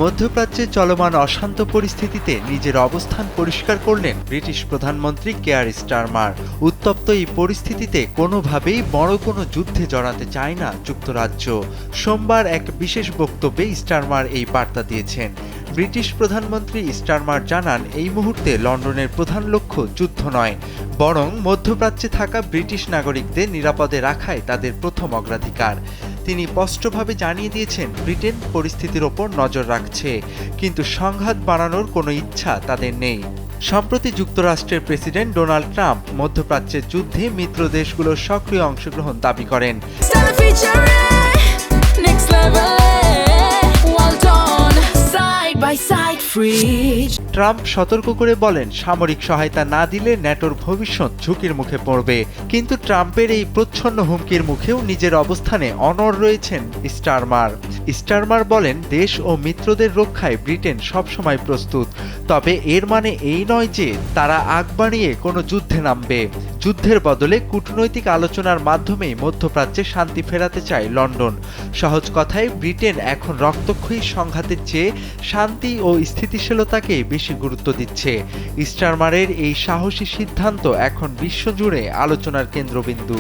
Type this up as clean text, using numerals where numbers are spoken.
মধ্যপ্রাচ্যে চলমান অশান্ত পরিস্থিতিতে নিজের অবস্থান পরিষ্কার করলেন ব্রিটিশ প্রধানমন্ত্রী কেয়ার স্টারমার। উত্তপ্ত এই পরিস্থিতিতে কোনোভাবেই বড় কোনো যুদ্ধে জড়াতে চায় না যুক্তরাজ্য। সোমবার এক বিশেষ বক্তব্যে স্টারমার এই বার্তা দিয়েছেন। ব্রিটিশ প্রধানমন্ত্রী স্টারমার জানান, এই মুহূর্তে লন্ডনের প্রধান লক্ষ্য যুদ্ধ নয়, বরং মধ্যপ্রাচ্যে থাকা ব্রিটিশ নাগরিকদের নিরাপদে রাখাই তাদের প্রথম অগ্রাধিকার। তিনি স্পষ্টভাবে জানিয়ে দিয়েছেন, ব্রিটেন পরিস্থিতির ওপর নজর রাখছে, কিন্তু সংঘাত বাড়ানোর কোনো ইচ্ছা তাদের নেই। সম্প্রতি যুক্তরাষ্ট্রের প্রেসিডেন্ট ডোনাল্ড ট্রাম্প মধ্যপ্রাচ্যের যুদ্ধে মিত্র দেশগুলোর সক্রিয় অংশগ্রহণ দাবি করেন। ট্রাম্প সতর্ক করে বলেন, সামরিক সহায়তা না দিলে ন্যাটোর ভবিষ্যৎ ঝুঁকির মুখে পড়বে। কিন্তু ট্রাম্পের এই প্রচ্ছন্ন হুমকির মুখেও নিজের অবস্থানে অনড় রয়েছেন স্টারমার। স্টারমার বলেন, দেশ ও মিত্রদের রক্ষায় ব্রিটেন সবসময় প্রস্তুত, তবে এর মানে এই নয় যে তারা আগ বাড়িয়ে কোনো যুদ্ধে নামবে। যুদ্ধের বদলে কূটনৈতিক আলোচনার মাধ্যমেই মধ্যপ্রাচ্যে শান্তি ফেরাতে চায় লন্ডন। সহজ কথায়, ব্রিটেন এখন রক্তক্ষয়ী সংঘাতের চেয়ে শান্তি ও স্থিতিশীলতাকে বেশি গুরুত্ব দিচ্ছে। স্টারমারের এই সাহসী সিদ্ধান্ত এখন বিশ্বজুড়ে আলোচনার কেন্দ্রবিন্দু।